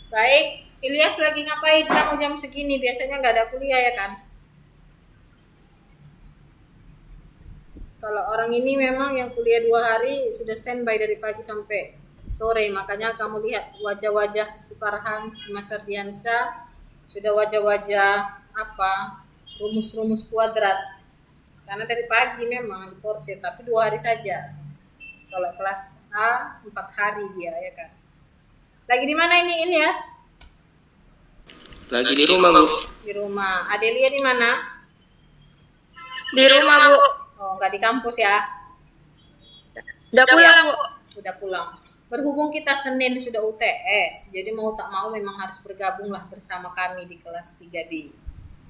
Baik, Ilyas lagi ngapain kamu jam segini? Biasanya nggak ada kuliah ya kan? Kalau orang ini memang yang kuliah 2 hari sudah standby dari pagi sampai sore. Makanya kamu lihat wajah-wajah si Farhan, si Mas Ardiansa, sudah wajah-wajah apa? Rumus-rumus kuadrat. Karena dari pagi memang diporsir, tapi 2 hari saja. Kalau kelas A 4 hari dia ya kan. Lagi di mana ini Ilyas? Lagi di rumah, Bu. Di rumah. Adelia di mana? Di rumah, Bu. Oh, nggak di kampus ya? Udah pulang, Bu. Sudah pulang. Berhubung kita Senin sudah UTS, jadi mau tak mau memang harus bergabunglah bersama kami di kelas 3B.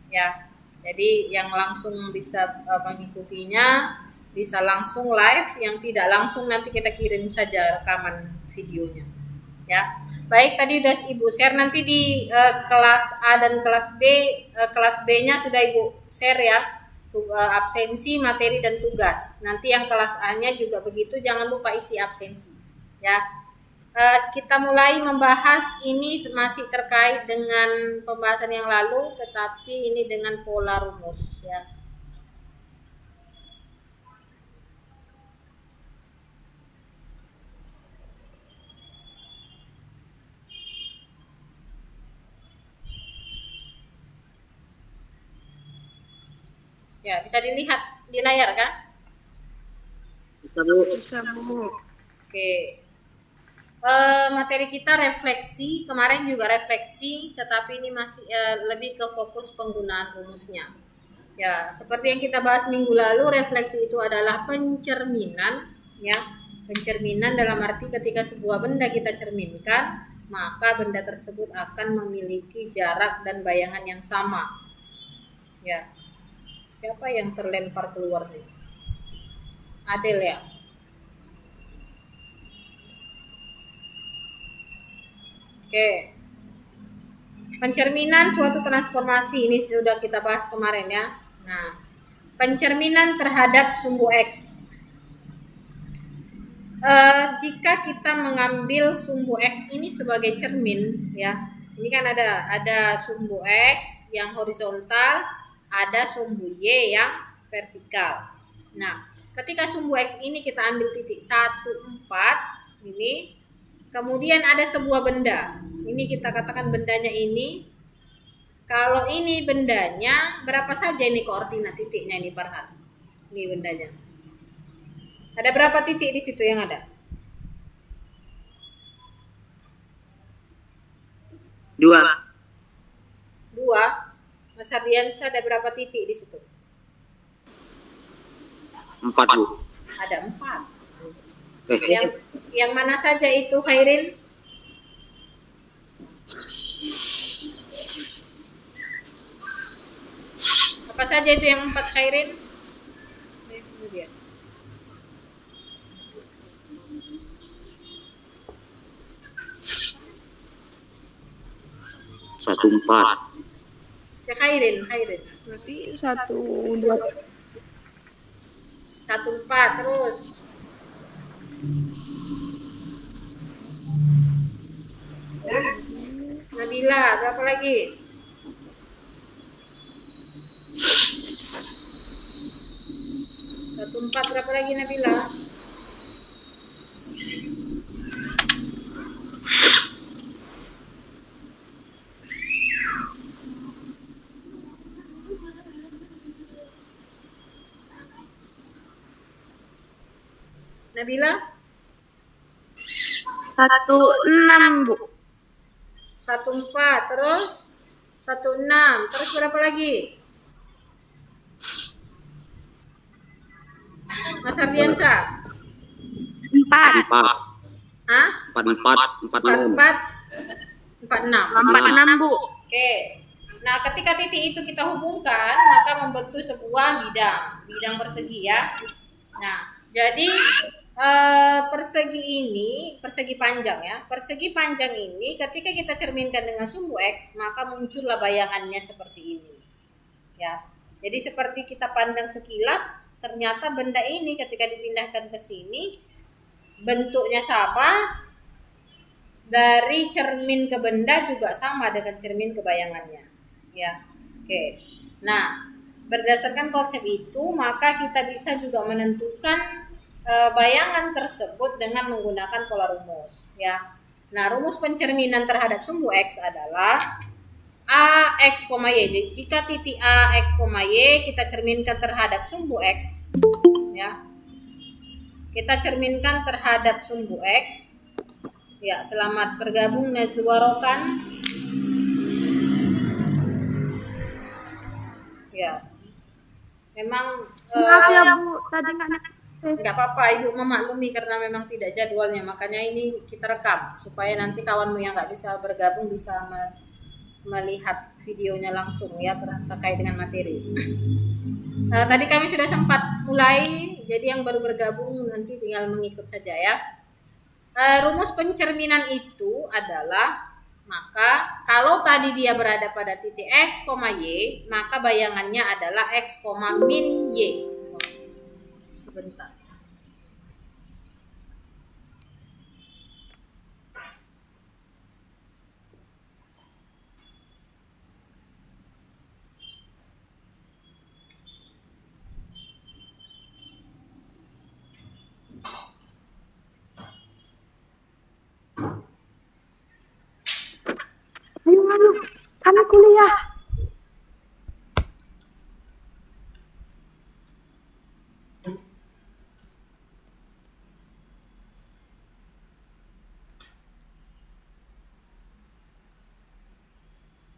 Ya. Jadi yang langsung bisa mengikutinya bisa langsung live, yang tidak langsung nanti kita kirim saja rekaman videonya. Ya. Baik, tadi udah Ibu share, nanti di kelas A dan kelas B, kelas B-nya sudah Ibu share ya. Absensi, materi dan tugas. Nanti yang kelas A-nya juga begitu, jangan lupa isi absensi. Ya, kita mulai membahas ini masih terkait dengan pembahasan yang lalu, tetapi ini dengan pola rumus. Ya. Ya, bisa dilihat di layar kan? Bisa, Bu. Bisa, Bu. Oke. Materi kita refleksi, kemarin juga refleksi, tetapi ini masih lebih ke fokus penggunaan rumusnya. Ya, seperti yang kita bahas minggu lalu, refleksi itu adalah pencerminan, ya. Pencerminan dalam arti ketika sebuah benda kita cerminkan, maka benda tersebut akan memiliki jarak dan bayangan yang sama. Ya. Siapa yang terlempar keluar nih? Adel ya. Oke. Pencerminan suatu transformasi ini sudah kita bahas kemarin ya. Nah, pencerminan terhadap sumbu X. Jika kita mengambil sumbu X ini sebagai cermin ya. Ini kan ada sumbu X yang horizontal, ada sumbu Y yang vertikal. Nah, ketika sumbu X ini kita ambil titik 1, 4 ini, kemudian ada sebuah benda. Ini kita katakan bendanya ini. Kalau ini bendanya, berapa saja ini koordinat titiknya ini Farhan? Ini bendanya. Ada berapa titik di situ yang ada? 2. 2. Mas Ardiansa, ada berapa titik di situ? 4, Bu. Ada 4. Yang mana saja itu, Khairin? Apa saja itu yang 4, Khairin? Ini dia. 1, 4. Khairin. Berarti 1, 2. 1, 4 terus. Nabila, berapa lagi? 1, 4 berapa lagi Nabila? Nabila? 1, 6, Bu. 1, 4 terus 1, 6 terus berapa lagi? Mas Ardiansa? 4. 4. Hah? 4, 6. 6, Bu. Oke. Nah, ketika titik itu kita hubungkan, maka membentuk sebuah bidang persegi ya. Nah, jadi persegi panjang ya. Persegi panjang ini ketika kita cerminkan dengan sumbu X, maka muncullah bayangannya seperti ini. Ya. Jadi seperti kita pandang sekilas, ternyata benda ini ketika dipindahkan ke sini bentuknya sama, dari cermin ke benda juga sama dengan cermin ke bayangannya. Ya. Oke. Nah, berdasarkan konsep itu, maka kita bisa juga menentukan bayangan tersebut dengan menggunakan pola rumus, ya. Nah, rumus pencerminan terhadap sumbu X adalah A X, Y. Jadi, jika titik A X, Y kita cerminkan terhadap sumbu X, ya. Kita cerminkan terhadap sumbu X. Ya, selamat bergabung Nazwarokan. Ya. Memang Maaf ya Bu, tadi nggak apa-apa, Ibu memaklumi karena memang tidak jadwalnya, makanya ini kita rekam supaya nanti kawanmu yang nggak bisa bergabung bisa melihat videonya langsung ya terkait dengan materi. Tadi kami sudah sempat mulai, jadi yang baru bergabung nanti tinggal mengikut saja ya. Rumus pencerminan itu adalah, maka kalau tadi dia berada pada titik X, Y, maka bayangannya adalah X, min Y. Sebentar. Ayo, kami kuliah.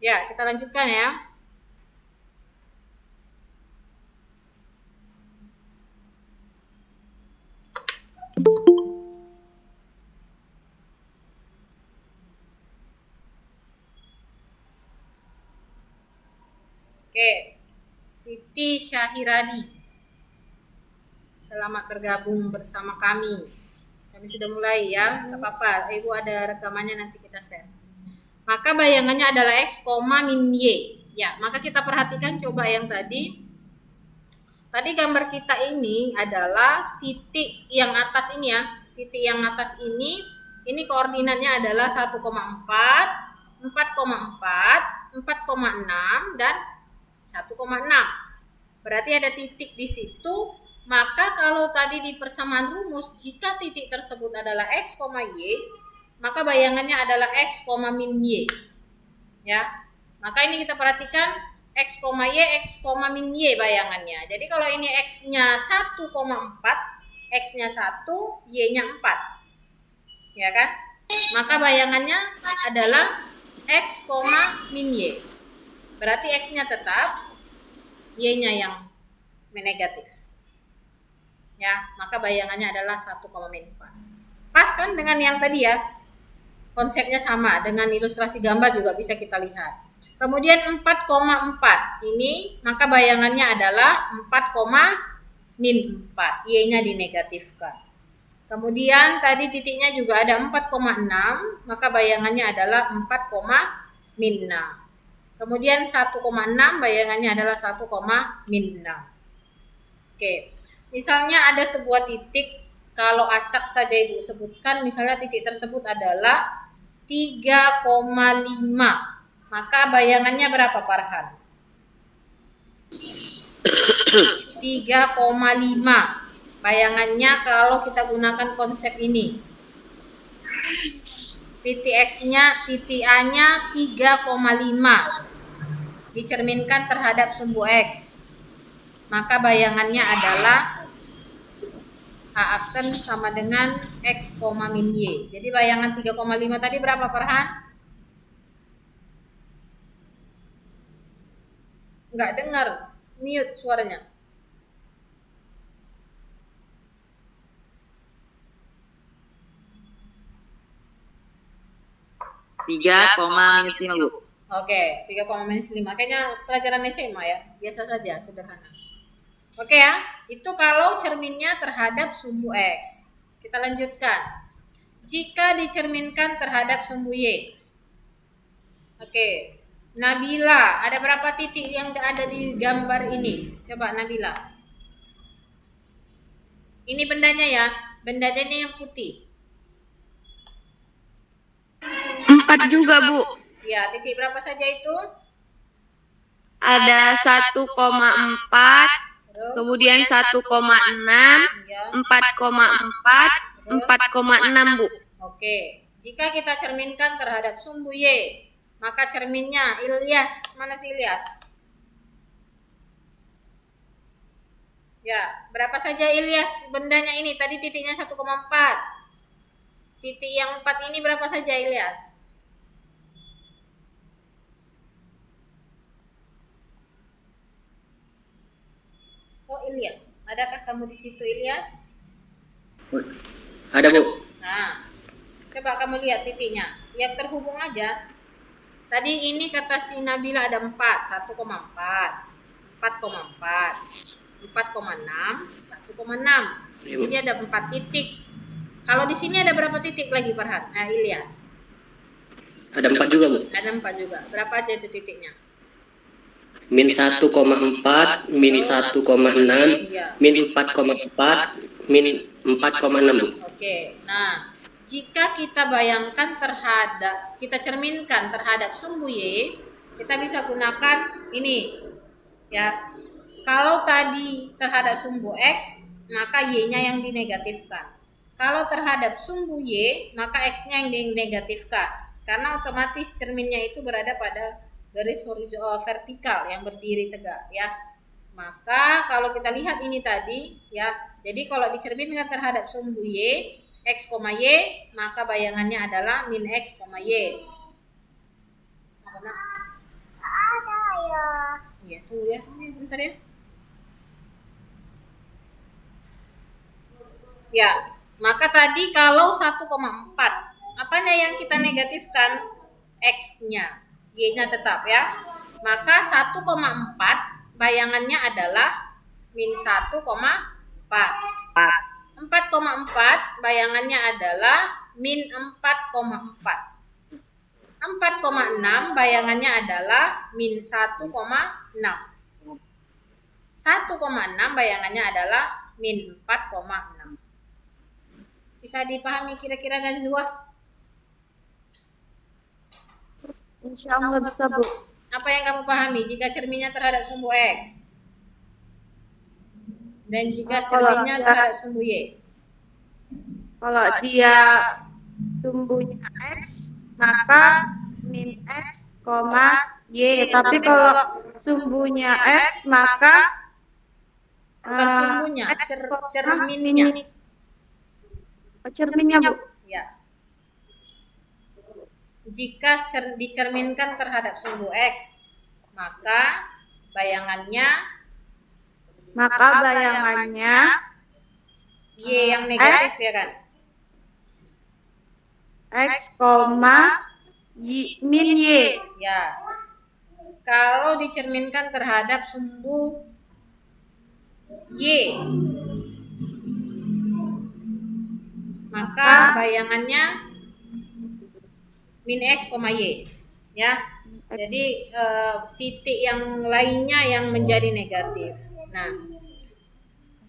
Ya, kita lanjutkan ya. Oke, Siti Syahirani, selamat bergabung bersama kami. Kami sudah mulai ya, nggak apa-apa. Ibu ada rekamannya nanti kita share. Maka bayangannya adalah X, min Y. Ya, maka kita perhatikan coba yang tadi. Tadi gambar kita ini adalah titik yang atas ini ya. Titik yang atas ini koordinatnya adalah 1,4, 4,4, 4,6 dan 1,6. Berarti ada titik di situ. Maka kalau tadi di persamaan rumus, jika titik tersebut adalah X, Y, maka bayangannya adalah X, min Y. Ya. Maka ini kita perhatikan X, Y, X, min Y bayangannya. Jadi kalau ini X-nya 1,4, X-nya 1, Y-nya 4. Ya kan? Maka bayangannya adalah X, min Y. Berarti X-nya tetap, Y-nya yang negatif. Ya, maka bayangannya adalah 1,4. Pas kan dengan yang tadi ya? Konsepnya sama, dengan ilustrasi gambar juga bisa kita lihat. Kemudian 4,4 ini, maka bayangannya adalah 4, min 4. Y-nya dinegatifkan. Kemudian tadi titiknya juga ada 4,6, maka bayangannya adalah 4, min 6. Kemudian 1,6 bayangannya adalah 1, min 6. Oke, misalnya ada sebuah titik, kalau acak saja Ibu sebutkan, misalnya titik tersebut adalah 3,5. Maka bayangannya berapa Farhan? 3,5. Bayangannya kalau kita gunakan konsep ini. Titik X-nya, titik A-nya 3,5. Dicerminkan terhadap sumbu X. Maka bayangannya adalah A aksen sama dengan X, min Y. Jadi bayangan 3,5 tadi berapa Farhan? Enggak dengar, mute suaranya. Tiga koma minus 5 Bu. Oke, 3,-5. Kayaknya pelajaran SMA ya, biasa saja, sederhana. Oke ya, itu kalau cerminnya terhadap sumbu X. Kita lanjutkan. Jika dicerminkan terhadap sumbu Y. Oke, Nabila, ada berapa titik yang ada di gambar ini? Coba Nabila. Ini bendanya ya, bendanya ini yang putih. 4 juga, Bu. Ya, titik berapa saja itu? Ada 1,4, Terus, kemudian 1,6, ya, 4,4, 4,6, Bu. Oke. Jika kita cerminkan terhadap sumbu Y, maka cerminnya Ilyas. Mana sih Ilyas? Ya, berapa saja Ilyas bendanya ini? Tadi titiknya 1,4. Titik yang 4 ini berapa saja Ilyas? Oh, Ilyas. Adakah kamu di situ, Ilyas? Ada, Bu. Nah, coba kamu lihat titiknya. Yang terhubung aja. Tadi ini kata si Nabila ada 4, 1,4, 4,4, 4,6, 1,6. Di sini ada 4 titik. Kalau di sini ada berapa titik lagi, Farhan? Ilyas. Ada 4 juga, Bu. Ada 4 juga. Berapa aja itu titiknya? Min 1,4, min 1,6, Iya. min 4,4, min 4,6, Bu. Oke. Nah, jika kita bayangkan kita cerminkan terhadap sumbu Y, kita bisa gunakan ini. Ya. Kalau tadi terhadap sumbu X, maka Y-nya yang dinegatifkan. Kalau terhadap sumbu Y, maka X-nya yang dinegatifkan. Karena otomatis cerminnya itu berada pada garis horizontal vertikal yang berdiri tegak, ya. Maka kalau kita lihat ini tadi, ya. Jadi kalau dicerminkan terhadap sumbu Y, X, Y, maka bayangannya adalah min X, Y. Apa nak? Ada ya. Ya, tunggu ya, bentar ya. Ya, maka tadi kalau 1,4, apanya yang kita negatifkan? X-nya. Y-nya tetap ya. Maka 1,4 bayangannya adalah min 1,4. 4,4 bayangannya adalah min 4,4. 4,6 bayangannya adalah min 1,6. 1,6 bayangannya adalah min 4,6. Bisa dipahami kira-kira Nazwa? Insya Allah bisa, Bu. Apa yang kamu pahami jika cerminnya terhadap sumbu X? Dan jika cerminnya terhadap sumbu Y? Kalau dia sumbunya X, maka min X, Y. Tapi kalau sumbunya X, maka Bukan sumbunya, cerminnya. Cerminnya, Bu. Ya. Jika dicerminkan terhadap sumbu X, maka bayangannya Y yang negatif ya kan? X, min Y. Ya. Kalau dicerminkan terhadap sumbu Y, maka bayangannya min X, Y. Ya. Jadi titik yang lainnya yang menjadi negatif. Nah,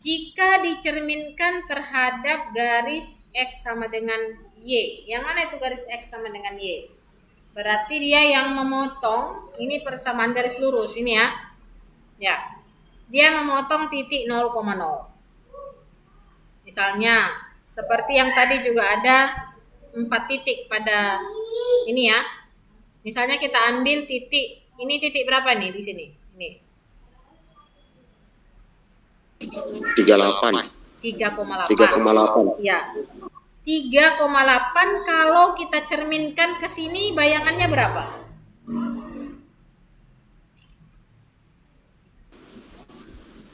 jika dicerminkan terhadap garis X sama dengan Y, yang mana itu garis X sama dengan Y? Berarti dia yang memotong, ini persamaan garis lurus ini ya. Ya. Dia memotong titik 0,0. Misalnya, seperti yang tadi juga ada 4 titik pada ini ya. Misalnya kita ambil titik, ini titik berapa nih di sini? Ini. 38. 3,8. Ya. 3,8 kalau kita cerminkan ke sini bayangannya berapa?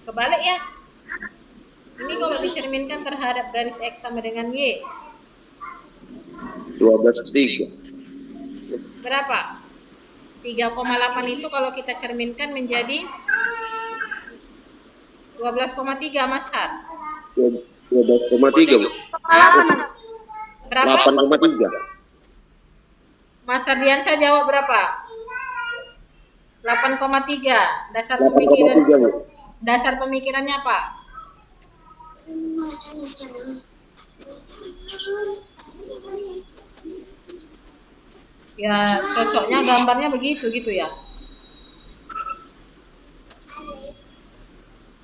Kebalik ya. Ini kalau dicerminkan terhadap garis X sama dengan Y. 12,3. Berapa? 3,8 itu kalau kita cerminkan menjadi 12,3 Mas Har. 12,3, Bu. Berapa? 8,3. Mas Ardiansyah jawab berapa? 8,3. Dasar pemikiran 8,3, Bu. dasar pemikirannya apa? Ya cocoknya gambarnya begitu gitu ya.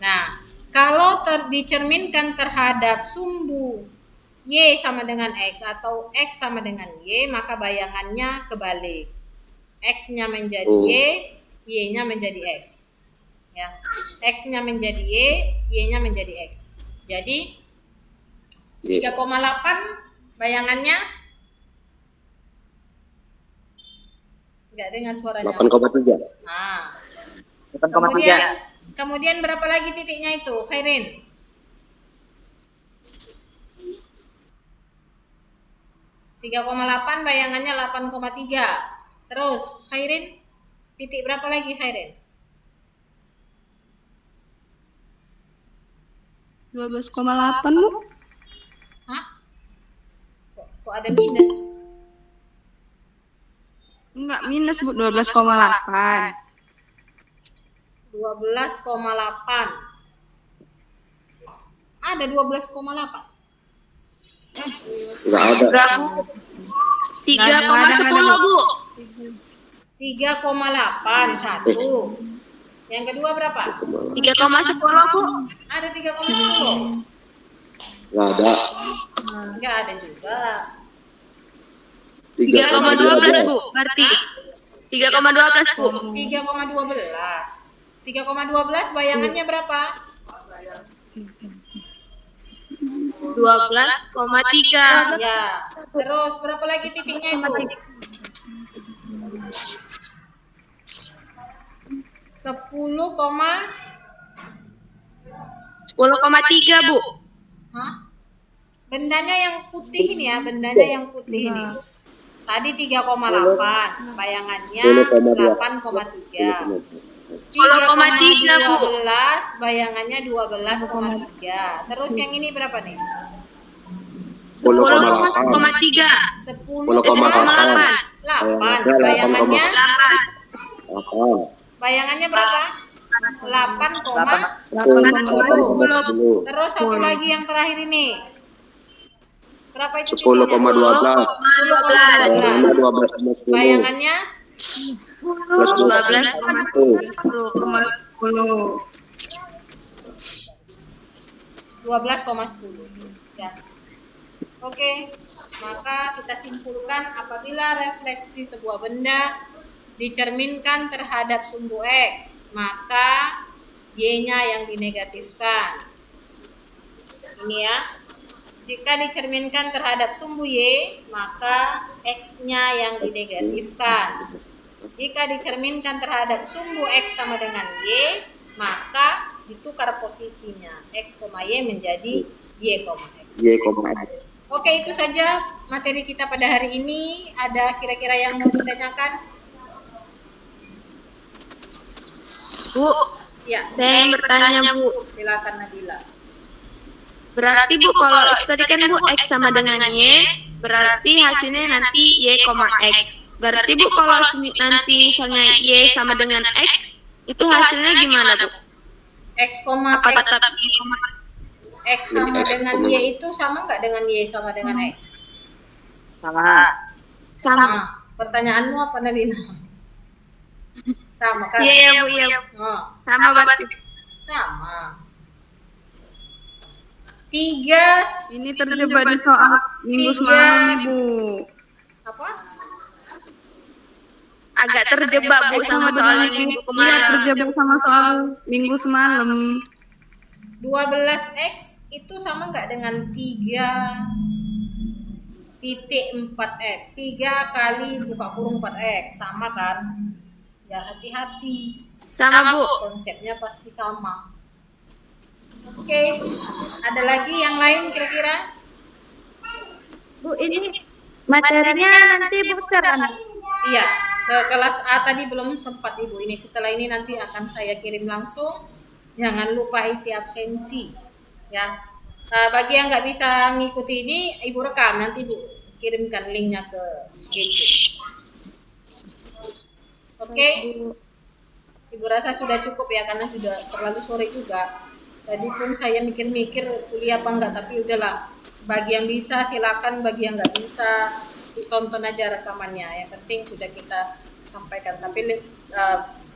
Nah, kalau dicerminkan terhadap sumbu Y sama dengan X atau X sama dengan Y, maka bayangannya kebalik. X-nya menjadi Y, Y-nya menjadi X. Ya. X-nya menjadi Y, Y-nya menjadi X. Jadi 3,8 bayangannya enggak dengar suaranya. 8,3. Nah, 8,3. kemudian berapa lagi titiknya itu, Khairin? 3,8 bayangannya 8,3. Terus, Khairin, titik berapa lagi, Khairin? 12,8 Bu. Hah? Kok ada minus? Enggak minus Bu, 12,8. 12,8. Ada 12,8. Enggak ada. Berapa? 3,10 Bu. 3,8 satu. Yang kedua berapa? 3,10 Bu. Ada 3,10. Enggak ada. Enggak ada juga. 3,12 Bu. Berarti 3,12 Bu. 3,12. 3,12 bayangannya berapa? 12,3. Ya. Terus berapa lagi titiknya itu? 10,3 Bu. Hah? Bendanya yang putih ini ya, bendanya yang putih ini. Tadi 3,8, bayangannya 8,3. 10,3 Bu. 12, bayangannya 12,3. Terus yang ini berapa nih? 10,3. 10,8. 8, bayangannya 8. bayangannya berapa? 8,10. 8,10. Terus satu lagi yang terakhir ini. Berapa itu? 10,12. 10,12. Bayangannya 12,10. 12,10. Ya. Oke, maka kita simpulkan apabila refleksi sebuah benda dicerminkan terhadap sumbu X, maka Y-nya yang dinegatifkan. Ini ya. Jika dicerminkan terhadap sumbu Y, maka X-nya yang dinegatifkan. Jika dicerminkan terhadap sumbu X sama dengan Y, maka ditukar posisinya. X, Y menjadi Y, X. Y, X. Oke, itu saja materi kita pada hari ini. Ada kira-kira yang mau ditanyakan? Bu, Ya, saya yang bertanya Bu. silakan Nabila. Berarti Bu, kalau itu tadi kan Bu X sama dengan Y, berarti hasilnya nanti Y, X. Berarti Bu, kalau nanti misalnya Y sama dengan X, itu hasilnya gimana Bu? X, Apa X, tetap X sama dengan Y itu sama nggak dengan Y sama dengan X? Sama. sama? Pertanyaanmu apa Nabila? Sama kan? Iya Bu, iya. Oh, Sama berarti. sama. 3 Ini terjebak di soal minggu semalam nih Bu. apa? Agak terjebak Bu sama soal minggu kemarin. Iya, terjebak sama soal minggu semalam. 12x itu sama nggak dengan 3,4x? 3 kali buka kurung 4x, sama kan? Ya hati-hati, Sama Bu. konsepnya pasti sama. Oke, ada lagi yang lain kira-kira? Bu, ini materinya nanti Bu share kan? Iya, ke kelas A tadi belum sempat Ibu. Ini setelah ini nanti akan saya kirim langsung. Jangan lupa isi absensi, ya. Nah, bagi yang nggak bisa ngikuti ini, Ibu rekam nanti Bu kirimkan linknya ke GC. Oke, Ibu rasa sudah cukup ya karena sudah terlalu sore juga. Tadi pun saya mikir-mikir kuliah apa enggak, tapi udahlah. Bagi yang bisa silakan, bagi yang nggak bisa tonton aja rekamannya. Yang penting sudah kita sampaikan. Tapi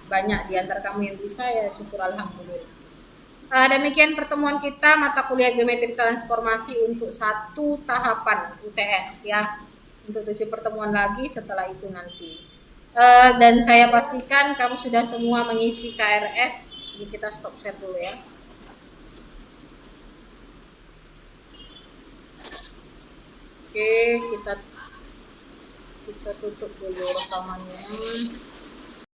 banyak di antara kamu yang bisa, ya syukur alhamdulillah. Demikian pertemuan kita mata kuliah geometri transformasi untuk 1 tahapan UTS ya. Untuk 7 pertemuan lagi setelah itu nanti. Dan saya pastikan kamu sudah semua mengisi KRS. Ini kita stop share dulu ya. Oke, kita tutup dulu rekamannya.